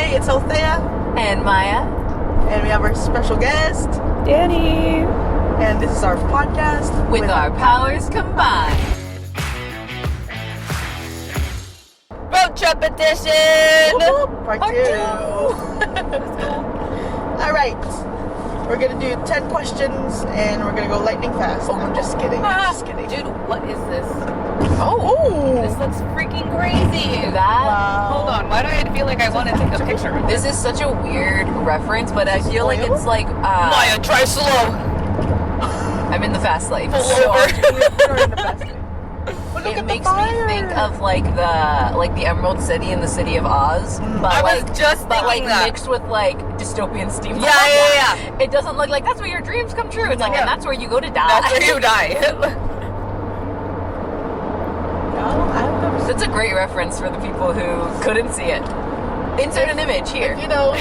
Today it's Althea and Maya, and we have our special guest, Danny. And this is our podcast with our powers combined. Road trip edition! Part 2. Let's go. Alright. We're gonna do 10 questions and we're gonna go lightning fast. I'm just kidding. Just kidding. Dude, what is this? Oh! This looks freaking crazy. That? Wow. Hold on, why do I feel like I want to take a picture? This is such a weird reference, but I feel like it's like, Maya, try slow. I'm in the fast lane. Pull So over. You're in the best way. But look it at makes the me fire. think of like the Emerald City and the City of Oz, but I was like just but like thinking that. mixed with like dystopian steampunk. Yeah. It doesn't look like that's where your dreams come true. It's like, Yeah. and that's where you go to die. That's where you die. I've never seen That's a great reference for the people who couldn't see it. Insert an image here. you know.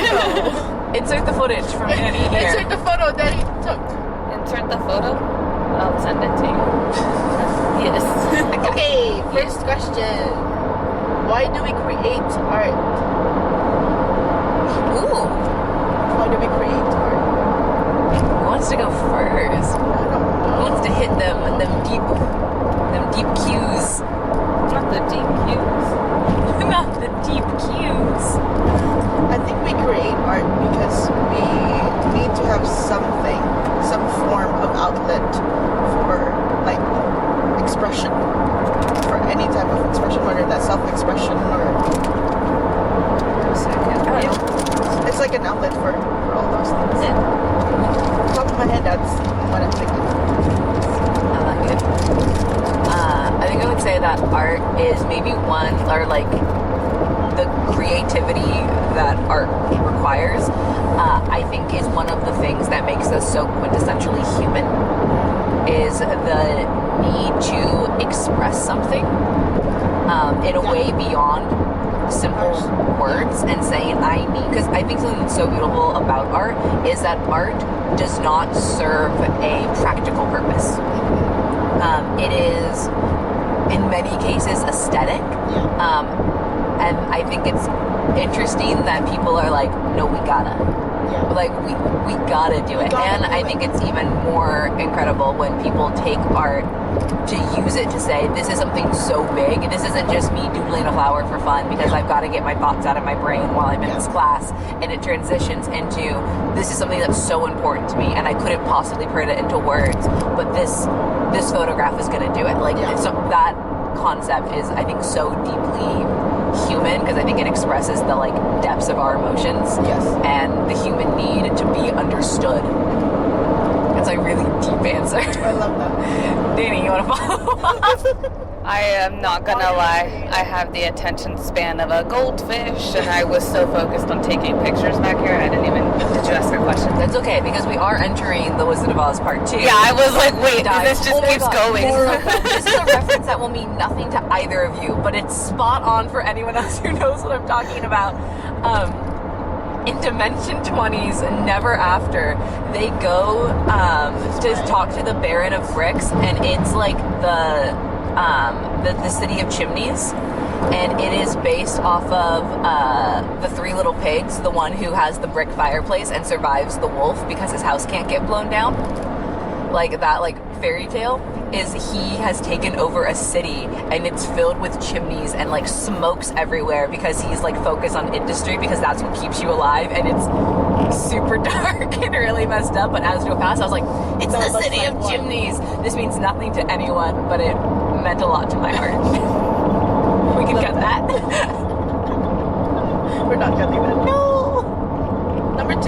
Insert the footage from Annie here. Insert the photo that he took. Insert the photo. I'll send it to you. Yes. Okay, first question. Why do we create art? Ooh, Why do we create art? who wants to go first? I don't Who know. wants to hit them deep cues? Not the deep cues. Not the deep cues. I think we create art because we need to have something, some form of outlet for like expression, for any type of expression, whether that's self-expression or A second. I don't know. it's like an outlet for all those things. Yeah. Top of my head, that's what I'm thinking. I like it. I think I would say that art is maybe one, or like the creativity that art requires, I think is one of the things that makes us so quintessentially human, is the need to express something in a way beyond simple words and saying I need, because I think something that's so beautiful about art is that art does not serve a practical purpose. It is in many cases aesthetic, and I think it's interesting that people are like, no, we gotta, like we gotta do it. And I think it's even more incredible when people take art to use it to say, this is something so big. This isn't just me doodling a flower for fun because I've got to get my thoughts out of my brain while I'm in this class, and it transitions into, this is something that's so important to me and I couldn't possibly put it into words, but this photograph is going to do it. Like, so that concept is, I think, so deeply human, because I think it expresses the like depths of our emotions and the human need to be understood. It's a really deep answer. I love that. Danny, you want to follow up? I am not gonna lie, I have the attention span of a goldfish, and I was so focused on taking pictures back here, I didn't even. Did you ask a question? That's okay, because we are entering The Wizard of Oz Part 2. Yeah, I was like, wait, this Oh just my keeps God, going. this is a reference that will mean nothing to either of you, but it's spot on for anyone else who knows what I'm talking about. In Dimension 20's Never After, they go to talk to the Baron of Bricks, and it's like the city of chimneys, and it is based off of the Three Little Pigs, the one who has the brick fireplace and survives the wolf because his house can't get blown down. Like that, like fairy tale is he has taken over a city and it's filled with chimneys and like smokes everywhere because he's like focused on industry, because that's what keeps you alive, and it's super dark and really messed up. But as we go past, I was like, it's the city of chimneys. This means nothing to anyone, but it meant a lot to my heart. We can cut that. We're not cutting that. No. Number 2.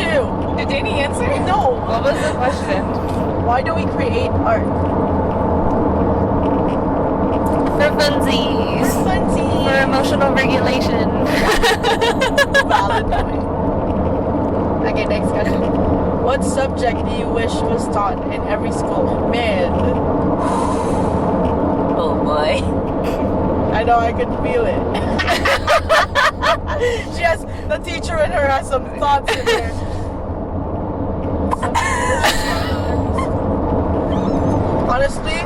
Did Danny answer? No. What was the question? Why do we create art? For funsies. For emotional regulation. Valid point. Okay, next question. What subject do you wish was taught in every school? Man, Oh boy. I know, I can feel it. The teacher in her has some thoughts in there. Honestly,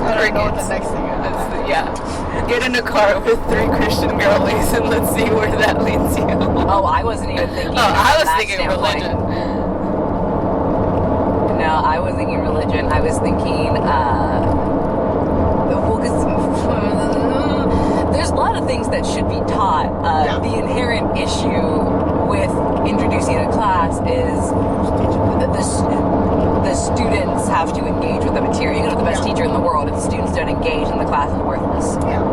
I don't know what the next thing is. Yeah. Get in a car with 3 Christian girlies and let's see where that leads you. Oh, I wasn't even thinking. Oh, I was that thinking standpoint. religion. No, I was thinking religion. I was thinking, well, 'cause there's a lot of things that should be taught. The inherent issue with introducing a class is the students have to engage with the material. You can have the best teacher in the world. If the students don't engage, then the class is worthless. Yeah.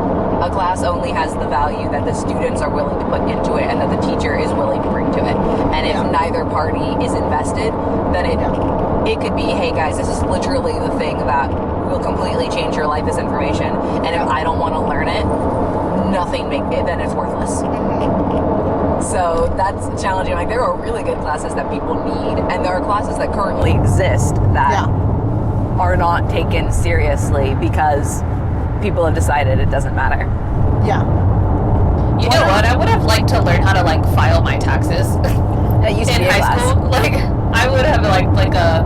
A class only has the value that the students are willing to put into it and that the teacher is willing to bring to it. And if neither party is invested, then it could be, hey guys, this is literally the thing that will completely change your life, this information. And if I don't want to learn it, then it's worthless. So that's challenging. Like, there are really good classes that people need, and there are classes that currently exist that are not taken seriously because people have decided it doesn't matter. Yeah. You know what? I would have liked to learn how to like file my taxes That used to in be a high class. school. Like, I would have like a,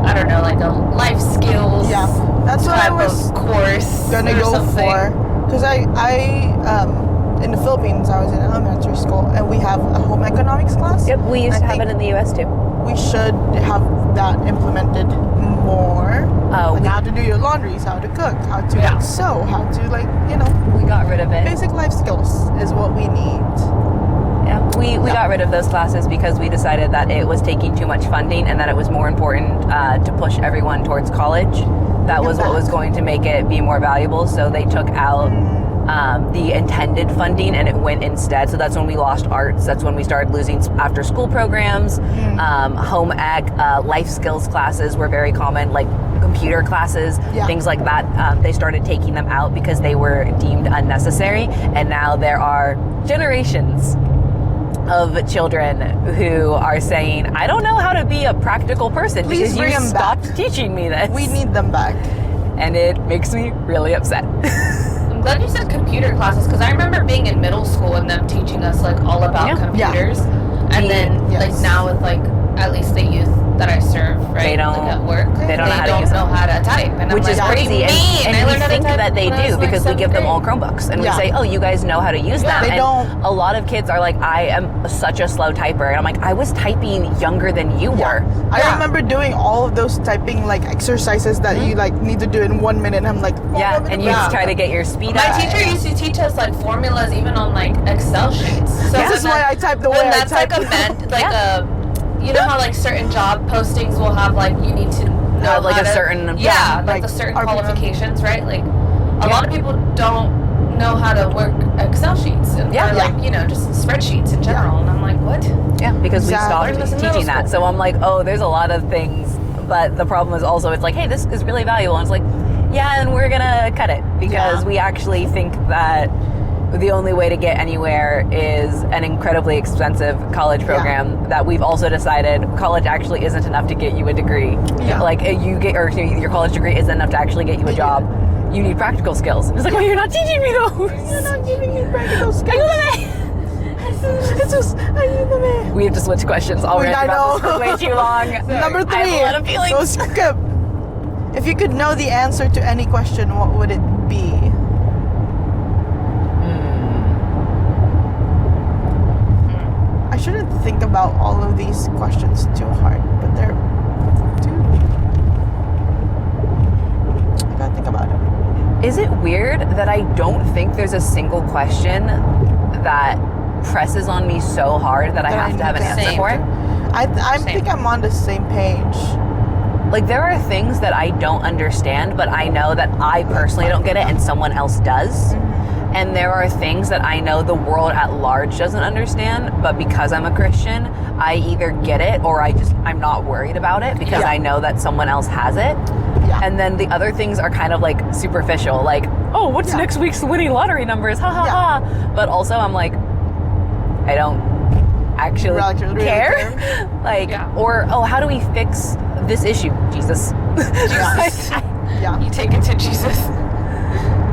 I don't know, like a life skills That's what I type was of course gonna or go something. for, because I in the Philippines, I was in elementary school, and we have a home economics class. Yep, we used I to have think it in the US too. We should have that implemented more. Like how to do your laundries, how to cook, how to like sew, how to like, We got rid of it. basic life skills is what we need. Yeah, we got rid of those classes because we decided that it was taking too much funding and that it was more important to push everyone towards college. That was what was going to make it be more valuable. So they took out the intended funding and it went instead. So that's when we lost arts. That's when we started losing after school programs. Home ec, life skills classes were very common, like computer classes, things like that. They started taking them out because they were deemed unnecessary. And now there are generations of children who are saying, I don't know how to be a practical person Please because bring you them stopped back. teaching me this. We need them back. And it makes me really upset. I'm glad you said computer classes because I remember being in middle school and them teaching us like all about computers. And then like now with like at least the youth that I serve, right? They don't, like at work. they don't know how to use know how to type. And Which I'm is like, crazy. What do you mean? And I we learned how to think type that they when I do was, like, because we give them all 7th Chromebooks. And we Yeah. say, oh, you guys know how to use them. They and don't. a lot of kids are like, I am such a slow typer. And I'm like, I was typing younger than you were. I remember doing all of those typing like exercises that you like need to do in 1 minute. And I'm like, Yeah, and you just try to get your speed My up. teacher used to teach us like formulas even on like Excel sheets. So This is why I type the way I that's type. like a you know how like certain job postings will have like you need to know like how a to, certain like like the certain RPM. qualifications, right? Like a lot of people don't know how to work Excel sheets and or like just spreadsheets in general. And I'm like, what? Yeah, because we Exactly. stopped Learned this in teaching middle that. So I'm like, oh, there's a lot of things. But the problem is also, it's like, hey, this is really valuable. And it's like, yeah, and we're going to cut it because we actually think that the only way to get anywhere is an incredibly expensive college program that we've also decided college actually isn't enough to get you a degree. Yeah. Like your college degree isn't enough to actually get you a job. You need practical skills. It's like, well, you're not teaching me those. You're not giving me practical skills. It's just, ayúdame. We have to switch questions already. I know. This for way too long. Number 3. I have a lot of feelings. So skip. If you could know the answer to any question, what would it be? I shouldn't think about all of these questions too hard, but they're too. I gotta think about it. Is it weird that I don't think there's a single question that presses on me so hard that I have to have an answer Same. for it? I think I'm on the same page. Like, there are things that I don't understand, but I know that I personally don't get it and someone else does. And there are things that I know the world at large doesn't understand, but because I'm a Christian, I either get it or I'm not worried about it because I know that someone else has it. Yeah. And then the other things are kind of like superficial, like, oh, what's next week's winning lottery numbers? Ha ha ha. But also I'm like, I don't actually Really care. Like, or, oh, how do we fix this issue? Jesus. Yeah. You take it to Jesus.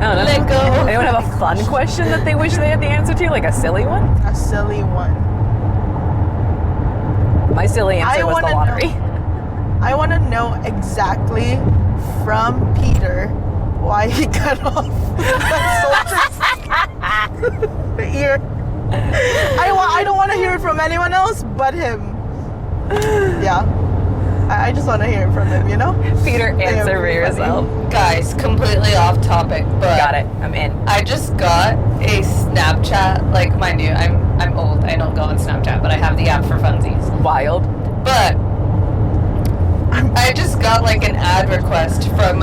I don't know. Let go. Anyone have a fun question that they wish they had the answer to? Like a silly one? A silly one. My silly answer was the wanna lottery. I want to know exactly from Peter why he cut off the ear. I don't want to hear it from anyone else but him. Yeah. I just want to hear it from him, you know? Peter, answer for yourself. Guys, completely off topic, but Got it. I'm in. I just got a Snapchat, like mind you, I'm old. I don't go on Snapchat, but I have the app for funsies. Wild. But I just got like an ad request from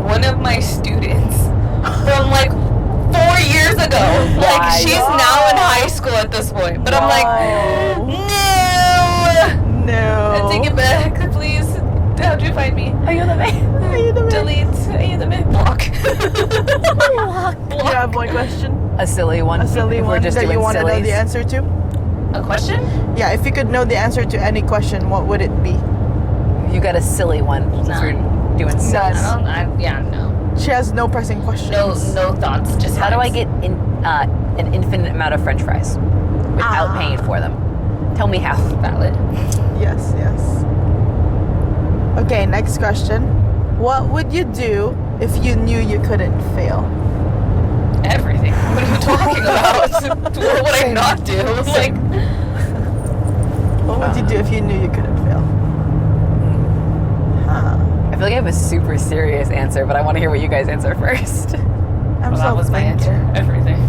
one of my students from like 4 years ago. Like she's now in high school at this point. But I'm like, no. Take it back, please. How'd you find me? Are you the man? Are you the man? Delete. Are you the man? Block. Do you have one question? A silly one. A silly If one we're just that doing you want to know sillies. the answer to? A question? Yeah, if you could know the answer to any question, what would it be? You got a silly one. Since we're doing silly. No. She has no pressing questions. No thoughts. Just How do I vibes. get an infinite amount of French fries without paying for them? Tell me how. Valid. Yes. Okay, next question. What would you do if you knew you couldn't fail? Everything. What are you talking about? What would I not do? Like, What would you do if you knew you couldn't fail? Huh. I feel like I have a super serious answer, but I want to hear what you guys answer first. I'm that was my answer. Everything.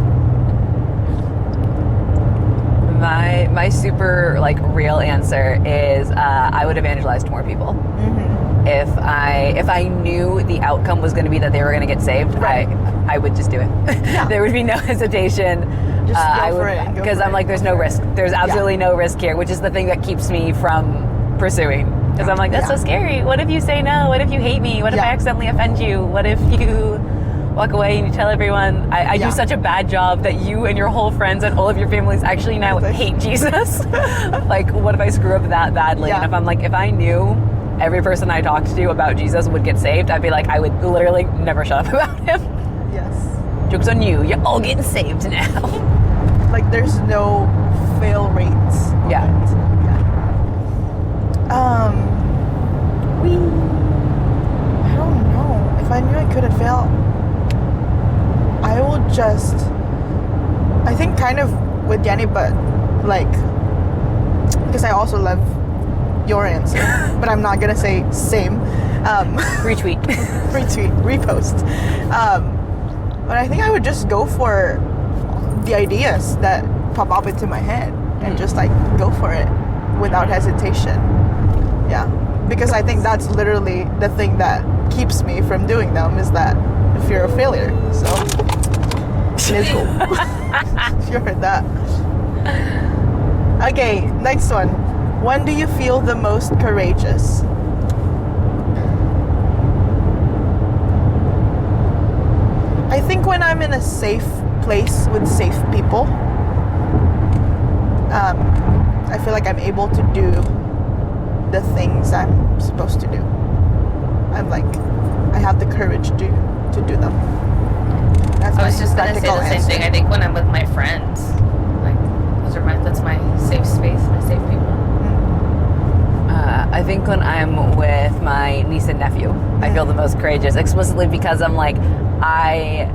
My super like real answer is I would evangelize to more people. Mm-hmm. If I knew the outcome was going to be that they were going to get saved, Right. I would just do it. Yeah. There would be no hesitation. Just go I for would, it. Go because for I'm it. like, there's no risk. There's absolutely no risk here, which is the thing that keeps me from pursuing. Because I'm like, that's so scary. What if you say no? What if you hate me? What if I accidentally offend you? What if you walk away and you tell everyone I do such a bad job that you and your whole friends and all of your families actually now hate Jesus? Like, what if I screw up that badly? Yeah. And if I'm like, if I knew every person I talked to about Jesus would get saved, I'd be like, I would literally never shut up about him. Yes. Joke's on you. You're all getting saved now. Like there's no fail rates. on Yeah. it. I don't know. If I knew I couldn't fail, I would just, I think kind of with Jenny, but like, because I also love your answer, but I'm not gonna say same. Retweet. Retweet, repost. But I think I would just go for the ideas that pop up into my head and just like go for it without hesitation. Yeah, because I think that's literally the thing that keeps me from doing them, is that fear of failure. So let's go. You heard that. Okay, next one. When do you feel the most courageous? I think when I'm in a safe place with safe people. I feel like I'm able to do the things I'm supposed to do. I'm like, I have the courage to do them. That's I was just gonna say practical the same answer. thing. I think when I'm with my friends, like that's my safe space, my safe people. I think when I'm with my niece and nephew, I feel the most courageous, explicitly because I'm like, I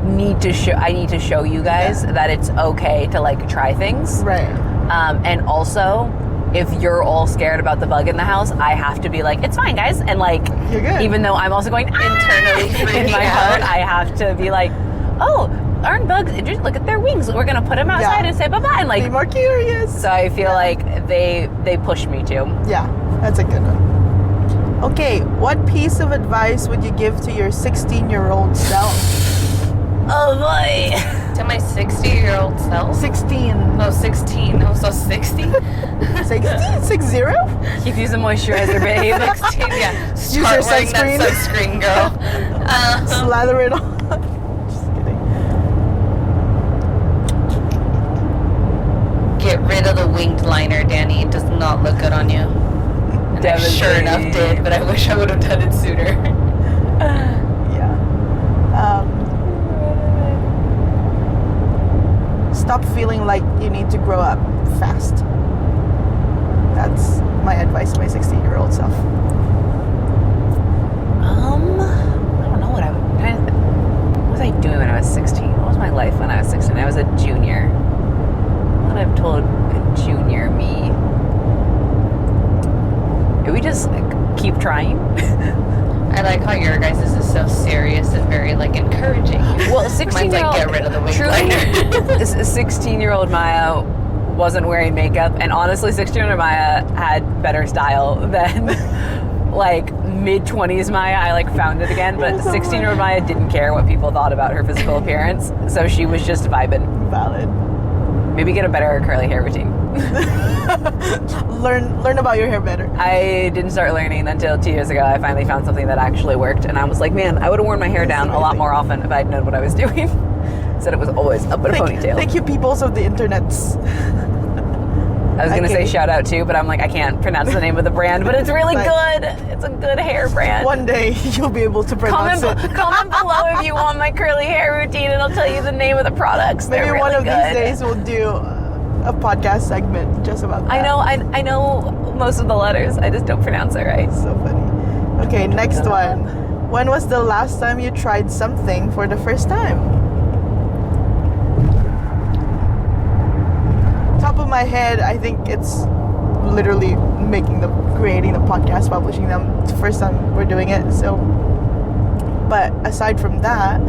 need to show you guys that it's okay to like try things. Right. And also, if you're all scared about the bug in the house, I have to be like, it's fine, guys. And like, You're good. even though I'm also going Internally in freaking my out. heart, I have to be like, oh, aren't bugs? Just look at their wings. We're gonna put them outside and say bye bye. And Be like, more curious. so I feel like they push me to. Yeah, that's a good one. Okay, what piece of advice would you give to your 16-year-old self? Oh boy. To my 60-year-old self. 16. Oh, 16. Oh, so 60? 16? 60? Keep using moisturizer, babe. 16, yeah. Use your Start wearing sunscreen. that sunscreen, girl. Slather it on. Just kidding. Get rid of the winged liner, Danny. It does not look good on you. And I sure enough did, but I wish I would have done it sooner. Yeah. Stop feeling like you need to grow up fast. That's my advice to my 16-year-old self. I don't know what I would. Can I doing when I was 16? What was my life when I was 16? I was a junior. What I've told junior me. Did we just like, keep trying? I like how your guys' is so serious and very like encouraging. Well, Mine's 16-year-old. like, get rid of the wig Truly, liner. 16-year-old Maya wasn't wearing makeup, and honestly, 16-year-old Maya had better style than like mid-20s Maya. I like found it again, but 16-year-old Maya didn't care what people thought about her physical appearance, so she was just vibing. Valid. Maybe get a better curly hair routine. Learn about your hair better. I didn't start learning until 2 years ago. I finally found something that actually worked, and I was like, man, I would have worn my hair down a lot more often if I'd known what I was doing. Said it was always up in a ponytail. Thank you, peoples of the internets. I was going to say shout out too, but I'm like, I can't pronounce the name of the brand, but it's really good. It's a good hair brand. One day you'll be able to pronounce it. Comment below if you want my curly hair routine, and I'll tell you the name of the products. Maybe They're one really of good. these days we'll do a podcast segment just about that. I know most of the letters. I just don't pronounce it right. So funny. Okay, next one. When was the last time you tried something for the first time? Top of my head, I think it's literally creating the podcast, publishing them. It's the first time we're doing it. So, but aside from that,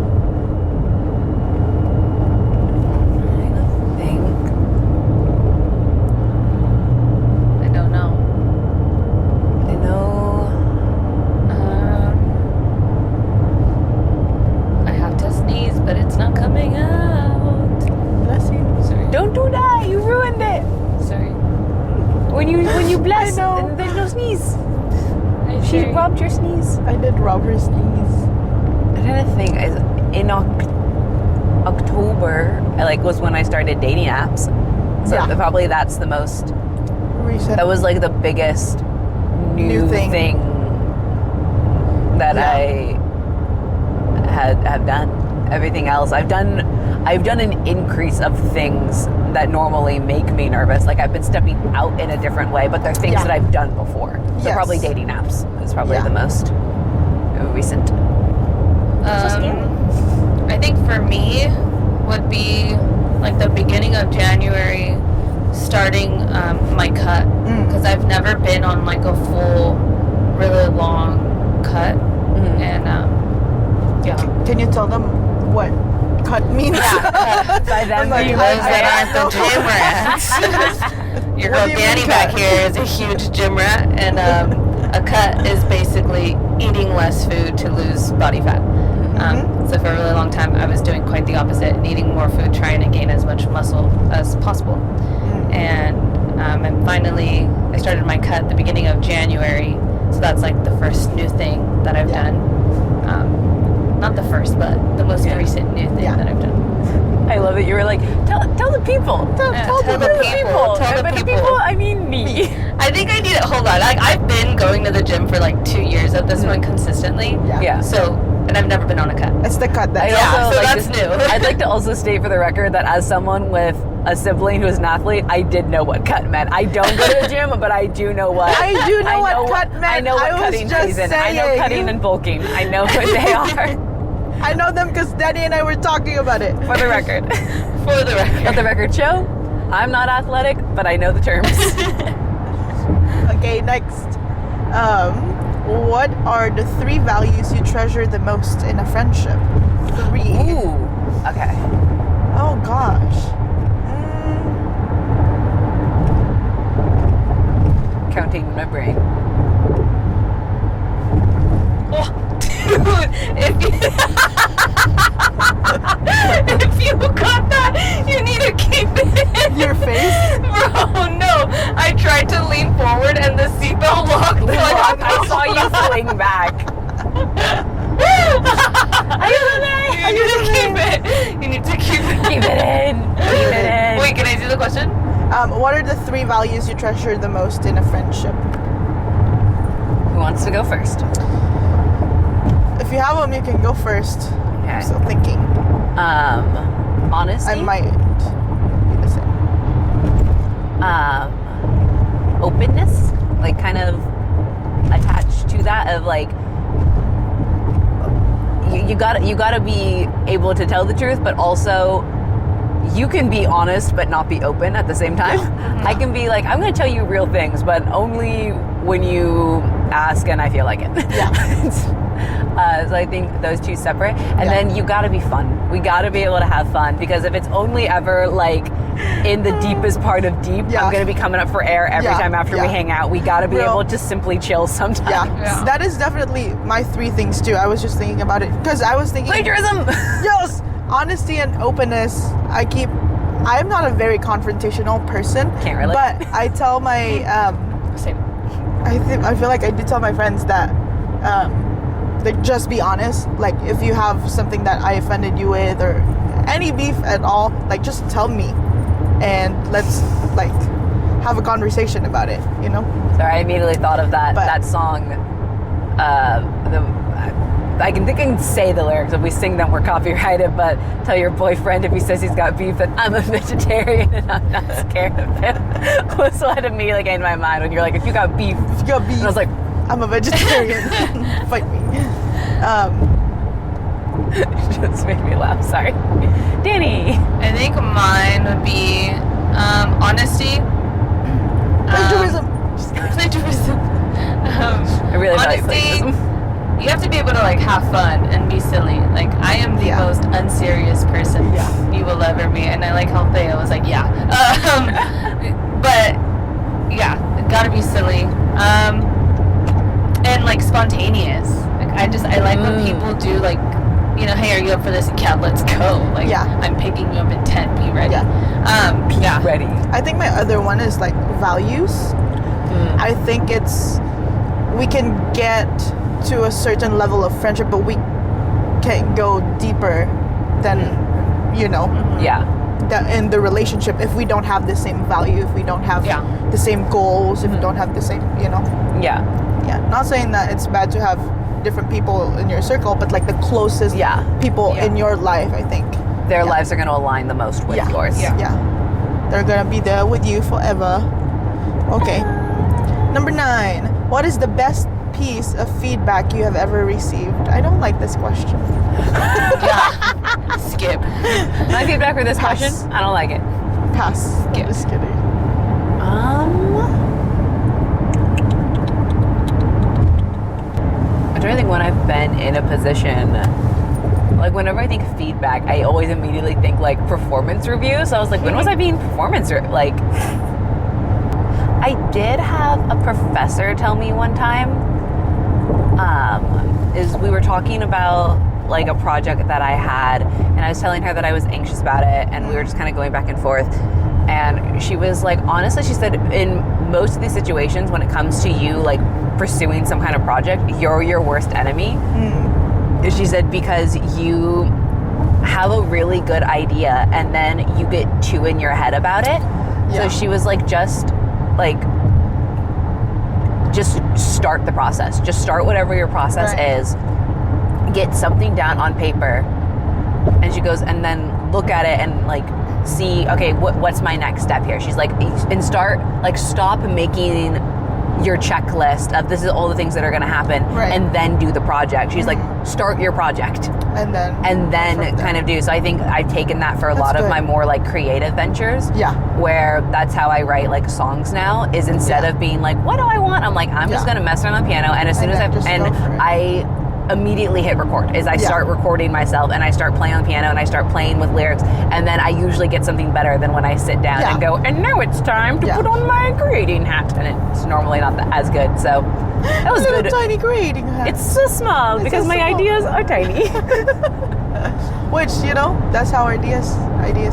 and there's no sneeze. She robbed your sneeze. I did rob her sneeze. I'm trying to think. In October, was when I started dating apps. So probably that's the most recent. That was like the biggest new thing that I have done. Everything else I've done an increase of things that normally make me nervous. Like I've been stepping out in a different way, but they're things that I've done before. So probably dating apps is probably the most recent. I think for me would be like the beginning of January, starting my cut, because I've never been on like a full, really long cut, and Can you tell them what cut means? By them, like, you those that aren't the gym rats. Your girl Danny back here is a huge gym rat, and a cut is basically eating less food to lose body fat. So for a really long time, I was doing quite the opposite, and eating more food, trying to gain as much muscle as possible. And finally, I started my cut at the beginning of January, so that's like the first new thing that I've done. Not the first, but the most recent new thing that I've done. I love it. You were like, tell the people. Tell the people. Tell the people. I mean me. I think I need it. Hold on. I've been going to the gym for like 2 years at this point consistently. Yeah. So, and I've never been on a cut. It's the cut that. So that's new. I'd like to also state for the record that as someone with a sibling who is an athlete, I did know what cut meant. I don't go to the gym, but I do know what. I do know what cut meant. I know what cutting plays in. I know cutting and bulking. I know what they are. I know them because Daddy and I were talking about it. For the record. For the record. Let the record show, I'm not athletic, but I know the terms. Okay, next. What are the 3 values you treasure the most in a friendship? 3. Ooh. Okay. Oh gosh. Counting my brain. Oh, dude, if you got that, you need to keep it in. Your face? Bro, no. I tried to lean forward and the seatbelt locked. I saw you fling back. You need to keep it. Keep it in. Keep it in. Wait, can I see the question? What are the 3 values you treasure the most in a friendship? Who wants to go first? If you have them, you can go first. Okay. I'm still thinking. Honesty. I might be the same. Openness, like kind of attached to that of like you gotta be able to tell the truth, but also you can be honest but not be open at the same time. I can be like, I'm going to tell you real things, but only when you ask and I feel like it. So I think those two separate. And then you got to be fun. We got to be able to have fun, because if it's only ever like in the deepest part of deep, I'm going to be coming up for air every time after we hang out. We got to be able to simply chill sometimes. Yeah, that is definitely my 3 things too. I was just thinking about it because I was thinking plagiarism. Yes, honesty and openness. I'm not a very confrontational person. Can't relate. But I tell my Same. I feel like I do tell my friends that like, just be honest. Like, if you have something that I offended you with or any beef at all, like, just tell me and let's like have a conversation about it, you know? Sorry, I immediately thought of that song. I can say the lyrics. If we sing them, we're copyrighted. But tell your boyfriend if he says he's got beef that I'm a vegetarian and I'm not scared of him. Was what immediately came to my mind when you're like, if you got beef. And I was like, I'm a vegetarian. Fight me. It just made me laugh. Sorry, Danny. I think mine would be honesty. Plagiarism. Plagiarism. I really honesty. like plagiarism. You have to be able to like have fun and be silly. Like, I am the most unserious person you will ever meet, and I like how Thea was like, but yeah, gotta be silly, and like spontaneous. Like, I like when people do like, you know, hey, are you up for this? Yeah, let's go. Like, I'm picking you up in 10. Be ready. Ready. I think my other one is like values. I think we can get to a certain level of friendship, but we can't go deeper than, you know, in the relationship if we don't have the same value, if we don't have the same goals, if we don't have the same, you know. Not saying that it's bad to have different people in your circle, but like the closest people in your life, I think their lives are going to align the most with yours. They're gonna be there with you forever. Okay, number 9, what is the best piece of feedback you have ever received? I don't like this question. Skip. My feedback for this question, I don't like it. Pass. Skip. I'm just kidding. I'm trying to think when I've been in a position, like whenever I think feedback, I always immediately think like performance review. So I was like, when was I being like? I did have a professor tell me one time, is we were talking about like a project that I had, and I was telling her that I was anxious about it, and we were just kind of going back and forth, and she was like, honestly, she said, in most of these situations when it comes to you like pursuing some kind of project, you're your worst enemy. She said, because you have a really good idea and then you get too in your head about it. So she was like, just start the process. Just start whatever your process is. Get something down on paper. And she goes, and then look at it and like see, okay, what's my next step here? She's like, and stop making your checklist of this is all the things that are going to happen, and then do the project. She's like, start your project and then kind of do. So I think I've taken that for a lot of my more like creative ventures, where that's how I write like songs now, is instead of being like, what do I want, I'm like, I'm just going to mess around on the piano, and as soon as I immediately hit record, is I start recording myself and I start playing on the piano and I start playing with lyrics, and then I usually get something better than when I sit down and go, and now it's time to put on my creating hat, and it's normally not as good. So that was good. Tiny creating hat. It's so small because my ideas are tiny. Which, you know, that's how ideas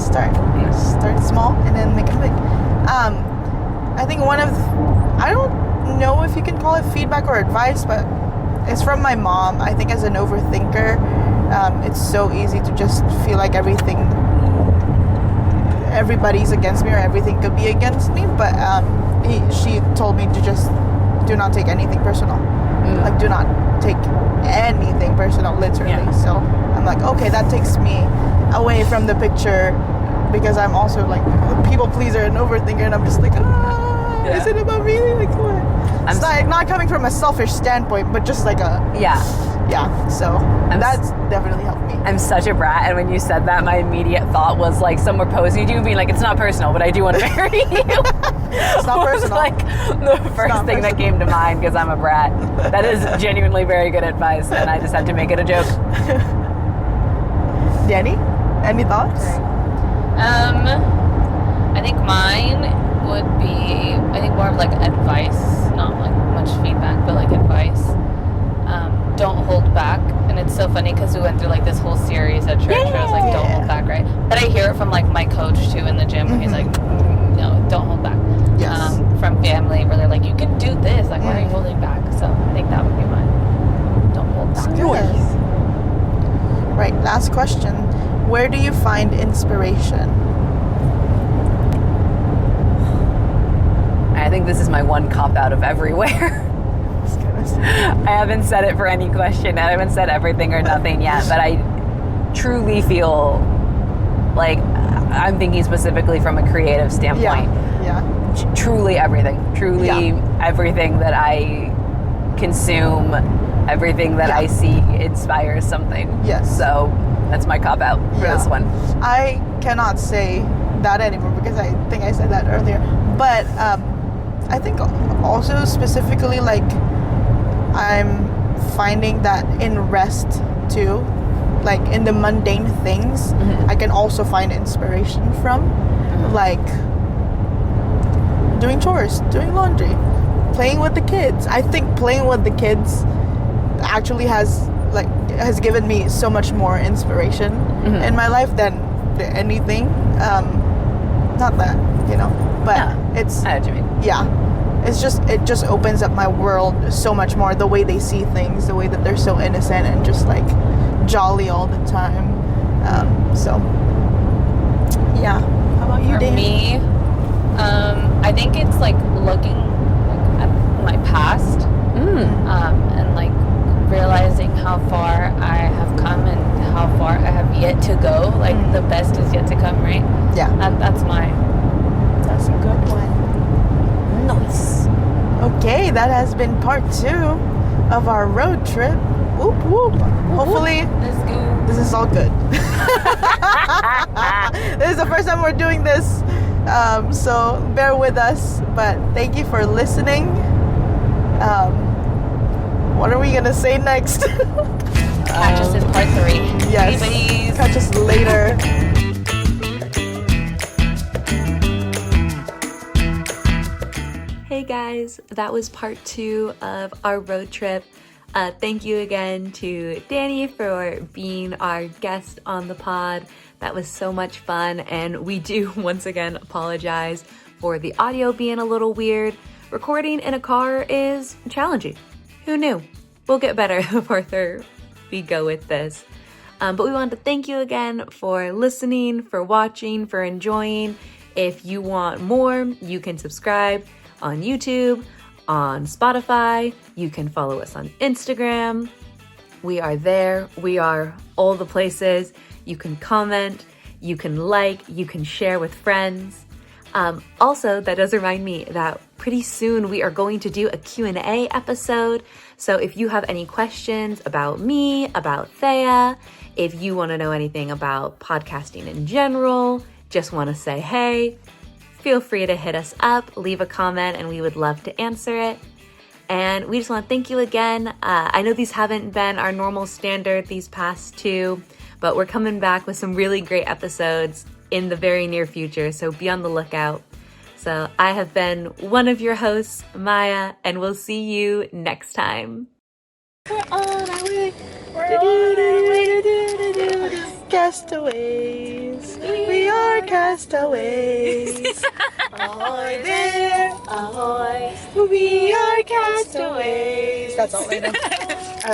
start. Start small and then make it big. I think I don't know if you can call it feedback or advice, but it's from my mom. I think as an overthinker, it's so easy to just feel like everybody's against me or everything could be against me. But she told me to just do not take anything personal. Like, do not take anything personal, literally. So I'm like, okay, that takes me away from the picture, because I'm also like a people pleaser and overthinker, and I'm just like, Yeah. Is it about me? Like what? It's not coming from a selfish standpoint, but just like a Yeah. So that's definitely helped me. I'm such a brat, and when you said that, my immediate thought was like someone proposing to you, being like, "It's not personal, but I do want to marry you." It's not personal. Like the first thing that came to mind because I'm a brat. That is genuinely very good advice, and I just had to make it a joke. Danny, any thoughts? I think mine would be, more of like advice, not like much feedback, but like advice. Don't hold back. And it's so funny because we went through like this whole series at church where I was like, don't hold back, right? But I hear it from like my coach too in the gym where he's like, no, don't hold back. Yes. From family where they're like, you can do this. Like, why are you holding back? So I think that would be mine. Don't hold back. Yes. Right, last question. Where do you find inspiration? I think this is my one cop out of everywhere. I haven't said it for any question. I haven't said everything or nothing yet, but I truly feel like I'm thinking specifically from a creative standpoint. Yeah. Truly everything. Everything that I consume, everything that I see inspires something. Yes. So that's my cop out for this one. I cannot say that anymore because I think I said that earlier. But I think also specifically like I'm finding that in rest too, like in the mundane things, I can also find inspiration from, like doing chores, doing laundry, playing with the kids. I think playing with the kids actually has given me so much more inspiration in my life than anything. Not that, but it's I know what you mean. it just opens up my world so much more, the way they see things, the way that they're so innocent and just like jolly all the time. So yeah. How about you, For Dave? me, I think it's like looking like, at my past and like realizing how far I have come and how far I have yet to go. Like the best is yet to come, right? Yeah. That's That's a good one. Nice. Okay, that has been part 2 of our road trip. Whoop whoop. Hopefully Let's go. this is all good. This is the first time we're doing this, so bear with us. But thank you for listening. What are we gonna say next? Catch us in part 3. Yes. Please. Catch us later. Hey guys, that was part 2 of our road trip. Thank you again to Danny for being our guest on the pod. That was so much fun, and we do once again apologize for the audio being a little weird. Recording in a car is challenging. Who knew? We'll get better the further we go with this. But we want to thank you again for listening, for watching, for enjoying. If you want more, you can subscribe on YouTube, on Spotify. You can follow us on Instagram. We are there. We are all the places. You can comment, you can like, you can share with friends. Also, that does remind me that pretty soon we are going to do a Q&A episode. So if you have any questions about me, about Thea, if you want to know anything about podcasting in general, just want to say hey, feel free to hit us up, leave a comment, and we would love to answer it. And we just want to thank you again. I know these haven't been our normal standard these past 2, but we're coming back with some really great episodes in the very near future, so be on the lookout. So I have been one of your hosts, Maya, and we'll see you next time. We're on our way. Castaways. We are castaways. Ahoy there, ahoy. We are castaways. That's all I know. I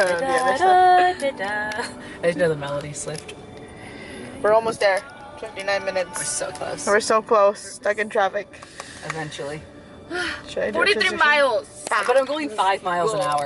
don't know the other stuff. I just know the melody slipped. We're almost there. 29 minutes. We're so close. We're so close. Stuck in traffic. Eventually. Should I do a 43 transition? miles. But I'm going 5 miles an hour.